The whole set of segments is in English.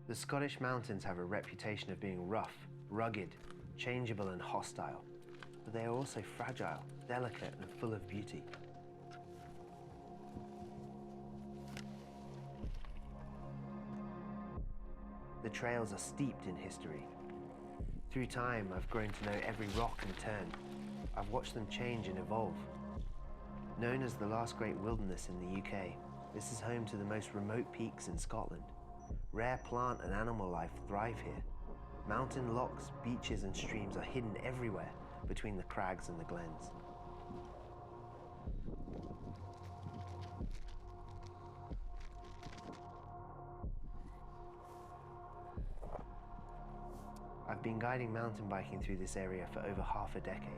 The Scottish mountains have a reputation of being rough, rugged, changeable and hostile, but they are also fragile, delicate and full of beauty. The trails are steeped in history. Through time, I've grown to know every rock and turn. I've watched them change and evolve. Known as the last great wilderness in the UK, this is home to the most remote peaks in Scotland. Rare plant and animal life thrive here. Mountain lochs, beaches and streams are hidden everywhere between the crags and the glens. I've been guiding mountain biking through this area for over half a decade.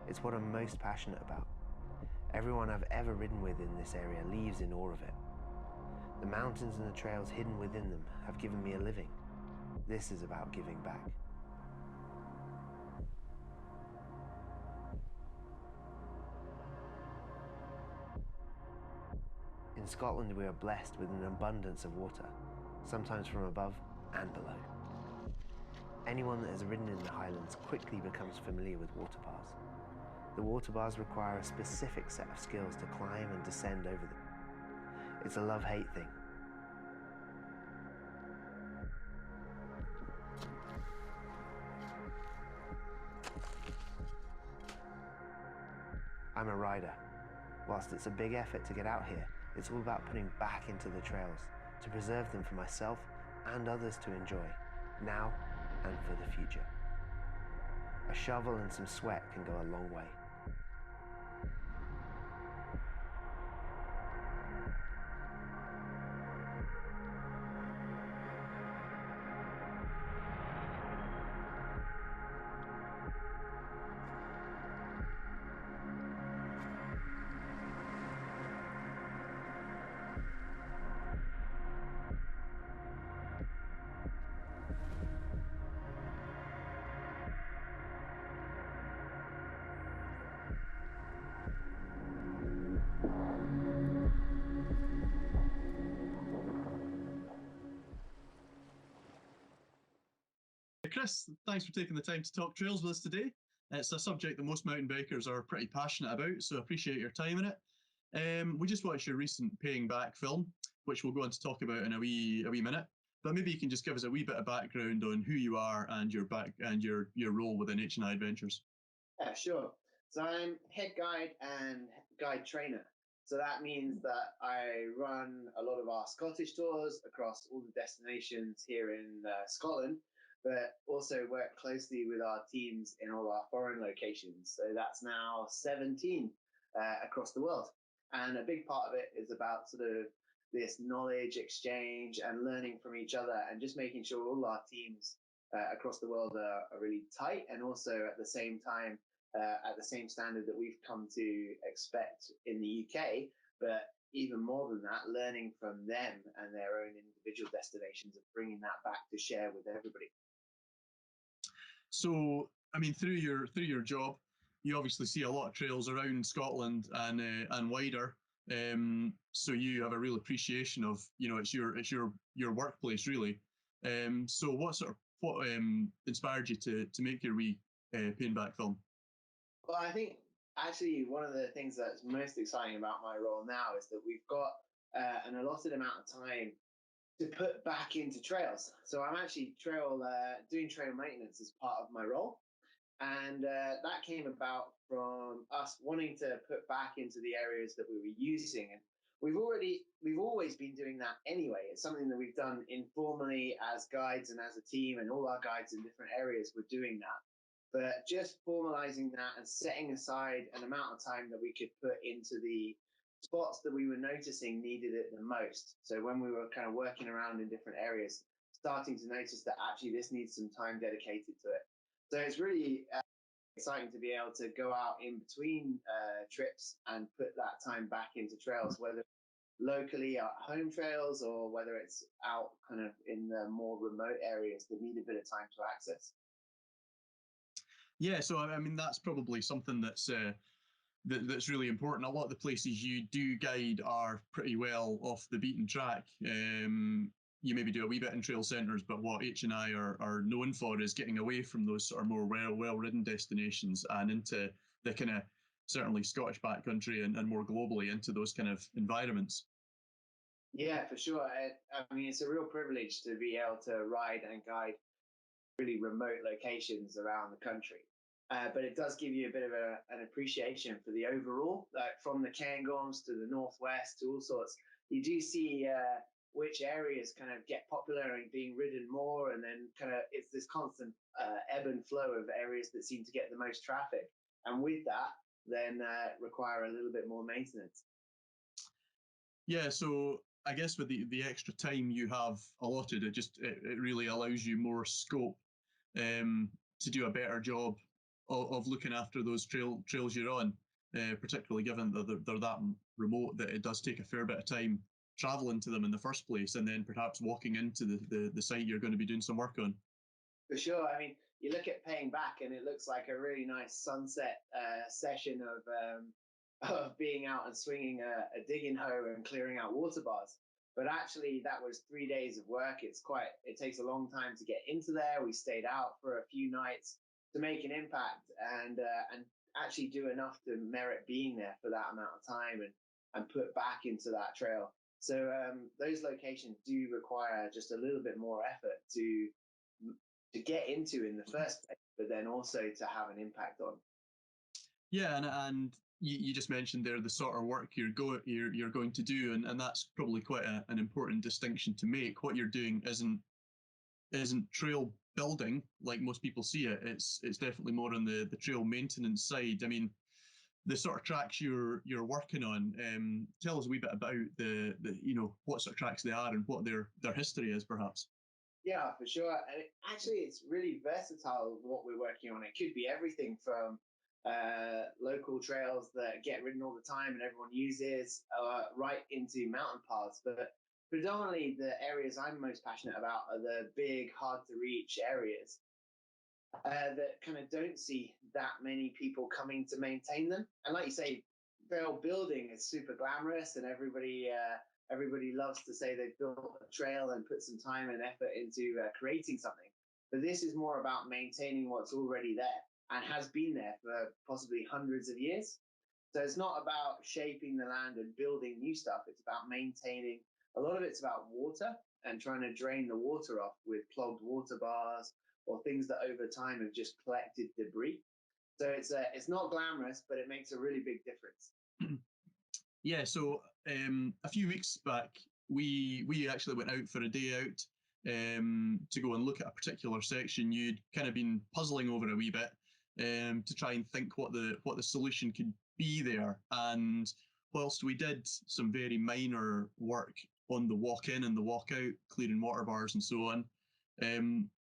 It's what I'm most passionate about. Everyone I've ever ridden with in this area leaves in awe of it. The mountains and the trails hidden within them have given me a living. This is about giving back. In Scotland, we are blessed with an abundance of water, sometimes from above and below. Anyone that has ridden in the Highlands quickly becomes familiar with water bars. The water bars require a specific set of skills to climb and descend over them. It's a love-hate thing. I'm a rider. Whilst it's a big effort to get out here, it's all about putting back into the trails to preserve them for myself and others to enjoy, now and for the future. A shovel and some sweat can go a long way. Chris, thanks for taking the time to talk trails with us today. It's a subject that most mountain bikers are pretty passionate about, so I appreciate your time in it. We just watched your recent Paying Back film, which we'll go on to talk about in a wee minute. But maybe you can just give us a wee bit of background on who you are and your role within H+I Adventures. Yeah, sure. So I'm head guide and guide trainer. So that means that I run a lot of our Scottish tours across all the destinations here in Scotland, but also work closely with our teams in all our foreign locations. So that's now 17 across the world. And a big part of it is about sort of this knowledge exchange and learning from each other and just making sure all our teams across the world are really tight and also at the same time at the same standard that we've come to expect in the UK, but even more than that, learning from them and their own individual destinations and bringing that back to share with everybody. So, I mean, through your job, you obviously see a lot of trails around Scotland and wider. So you have a real appreciation of, it's your workplace really. So what inspired you to make your wee Paying Back film? Well, I think actually one of the things that's most exciting about my role now is that we've got an allotted amount of time to put back into trails. So I'm actually doing trail maintenance as part of my role. And that came about from us wanting to put back into the areas that we were using. And we've always been doing that anyway. It's something that we've done informally as guides and as a team, and all our guides in different areas were doing that. But just formalizing that and setting aside an amount of time that we could put into the spots that we were noticing needed it the most. So when we were kind of working around in different areas, starting to notice that actually this needs some time dedicated to it. So it's really exciting to be able to go out in between trips and put that time back into trails, whether locally at home trails or whether it's out kind of in the more remote areas that need a bit of time to access. Yeah, so I mean that's probably something that's really important. A lot of the places you do guide are pretty well off the beaten track. you maybe do a wee bit in trail centres, but what H+I are known for is getting away from those sort of more well-ridden destinations and into the kind of certainly Scottish backcountry and more globally into those kind of environments. Yeah, for sure. I mean, it's a real privilege to be able to ride and guide really remote locations around the country. But it does give you a bit of an appreciation for the overall, like from the Cairngorms to the northwest to all sorts. You do see which areas kind of get popular and being ridden more, and then kind of it's this constant ebb and flow of areas that seem to get the most traffic, and with that, then require a little bit more maintenance. Yeah, so I guess with the extra time you have allotted, it really allows you more scope to do a better job of looking after those trails you're on, particularly given that they're that remote that it does take a fair bit of time traveling to them in the first place, and then perhaps walking into the site you're going to be doing some work on. For sure. I mean, you look at paying back, and it looks like a really nice sunset session of being out and swinging a digging hoe and clearing out water bars. But actually, that was 3 days of work. It takes a long time to get into there. We stayed out for a few nights to make an impact and actually do enough to merit being there for that amount of time and put back into that trail. So those locations do require just a little bit more effort to get into in the first place, but then also to have an impact on. Yeah, and you just mentioned there the sort of work you're going to do, and that's probably quite an important distinction to make. What you're doing isn't trail building like most people see it. It's definitely more on the trail maintenance side. I mean, the sort of tracks you're working on. Tell us a wee bit about the what sort of tracks they are and what their history is, perhaps. Yeah, for sure. And actually, it's really versatile what we're working on. It could be everything from local trails that get ridden all the time and everyone uses, right into mountain paths. But predominantly, the areas I'm most passionate about are the big, hard to reach areas that kind of don't see that many people coming to maintain them. And like you say, trail building is super glamorous, and everybody loves to say they've built a trail and put some time and effort into creating something. But this is more about maintaining what's already there and has been there for possibly hundreds of years. So it's not about shaping the land and building new stuff. It's about maintaining. A lot of it's about water and trying to drain the water off with clogged water bars or things that over time have just collected debris. So it's not glamorous, but it makes a really big difference. Yeah, so a few weeks back, we actually went out for a day out to go and look at a particular section you'd kind of been puzzling over a wee bit, to try and think what the solution could be there. And whilst we did some very minor work on the walk in and the walk out, clearing water bars and so on,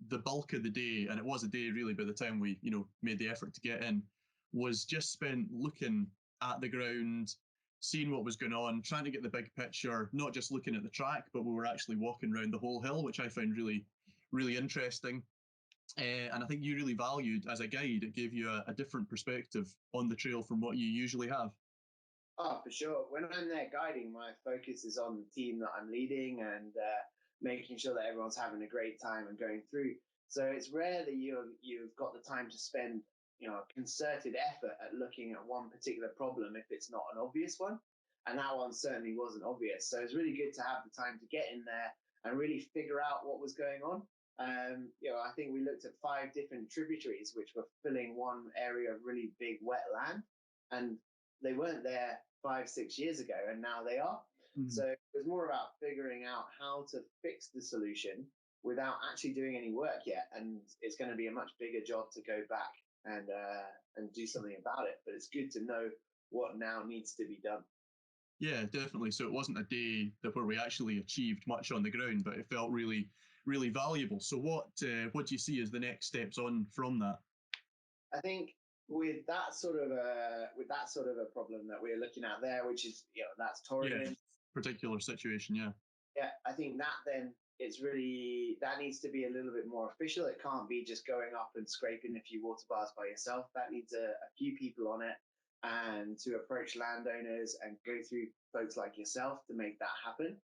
the bulk of the day, and it was a day really by the time we made the effort to get in, was just spent looking at the ground, seeing what was going on, trying to get the big picture, not just looking at the track, but we were actually walking around the whole hill, which I found really, really interesting. And I think you really valued as a guide. It gave you a different perspective on the trail from what you usually have. Oh, for sure. When I'm there guiding, my focus is on the team that I'm leading and making sure that everyone's having a great time and going through. So it's rare that you've got the time to spend a concerted effort at looking at one particular problem if it's not an obvious one. And that one certainly wasn't obvious. So it's really good to have the time to get in there and really figure out what was going on. I think we looked at 5 different tributaries which were filling one area of really big wet land, and they weren't there 5-6 years ago, and now they are. Mm-hmm. So it was more about figuring out how to fix the solution without actually doing any work yet. And it's going to be a much bigger job to go back and do something about it. But it's good to know what now needs to be done. Yeah, definitely. So it wasn't a day where we actually achieved much on the ground, but it felt really, really valuable. So what do you see as the next steps on from that? I think with that sort of a problem that we're looking at there, which is that's Torridon. Yeah, particular situation, yeah. Yeah, I think that then that needs to be a little bit more official. It can't be just going up and scraping a few water bars by yourself. That needs a few people on it, and to approach landowners and go through folks like yourself to make that happen.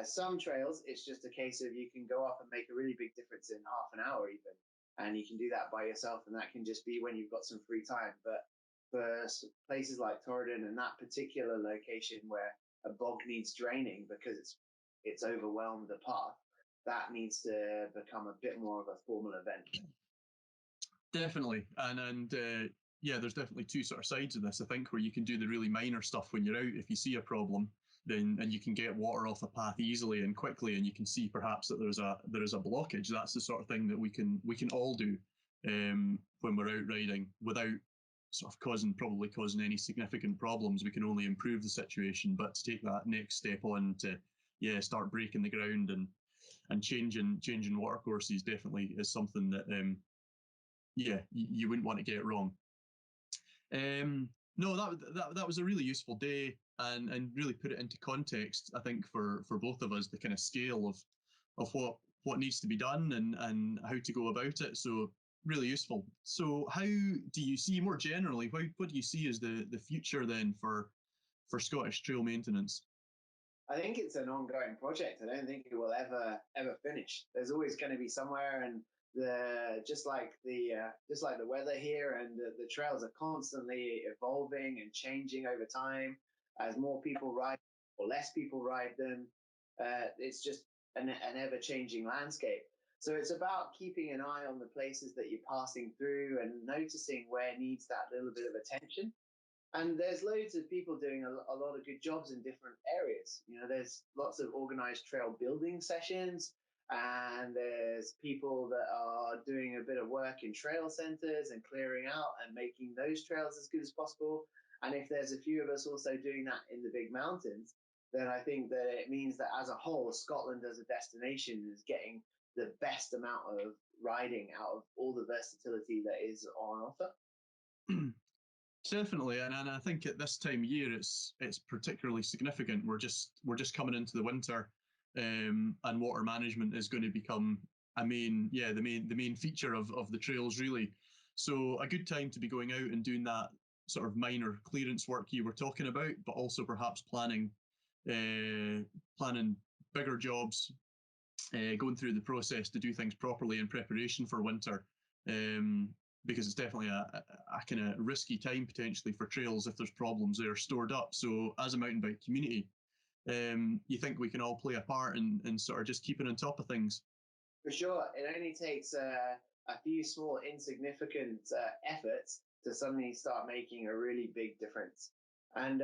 Some trails, it's just a case of you can go off and make a really big difference in half an hour even, and you can do that by yourself, and that can just be when you've got some free time. But for places like Torridon and that particular location where a bog needs draining because it's overwhelmed the path, that needs to become a bit more of a formal event. Definitely, and yeah, there's definitely two sort of sides of this. I think where you can do the really minor stuff when you're out. If you see a problem, then and you can get water off a path easily and quickly, and you can see perhaps that there is a blockage. That's the sort of thing that we can all do when we're out riding without sort of probably causing any significant problems. We can only improve the situation, but to take that next step on to start breaking the ground and changing water courses definitely is something that you wouldn't want to get wrong. No, that was a really useful day, and really put it into context, I think, for both of us, the kind of scale of what needs to be done and how to go about it. So really useful. So how do you see, more generally, what do you see as the future then for Scottish trail maintenance? I think it's an ongoing project. I don't think it will ever finish. There's always going to be somewhere, and just like the weather here, and the trails are constantly evolving and changing over time as more people ride or less people ride them. It's just an ever-changing landscape. So it's about keeping an eye on the places that you're passing through and noticing where needs that little bit of attention. And there's loads of people doing a lot of good jobs in different areas. You know, there's lots of organized trail building sessions, and there's people that are doing a bit of work in trail centers and clearing out and making those trails as good as possible. And if there's a few of us also doing that in the big mountains, then I think that it means that as a whole, Scotland as a destination is getting the best amount of riding out of all the versatility that is on offer. Definitely, and I think at this time of year it's particularly significant. We're just coming into the winter, and water management is going to become the main feature of the trails, really. So a good time to be going out and doing that sort of minor clearance work you were talking about, but also perhaps planning bigger jobs, going through the process to do things properly in preparation for winter. Because it's definitely a kind of risky time potentially for trails if there's problems that are stored up. So as a mountain bike community, you think we can all play a part in sort of just keeping on top of things? For sure. It only takes a few small insignificant efforts to suddenly start making a really big difference. And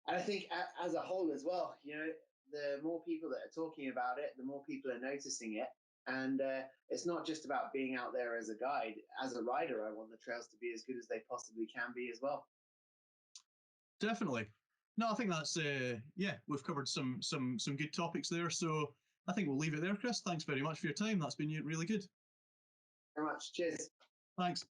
I think as a whole as well, you know, the more people that are talking about it, the more people are noticing it. And it's not just about being out there as a guide. As a rider, I want the trails to be as good as they possibly can be as well. Definitely. No, I think that's we've covered some good topics there. So I think we'll leave it there, Chris. Thanks very much for your time. That's been really good. Very much. Cheers. Thanks.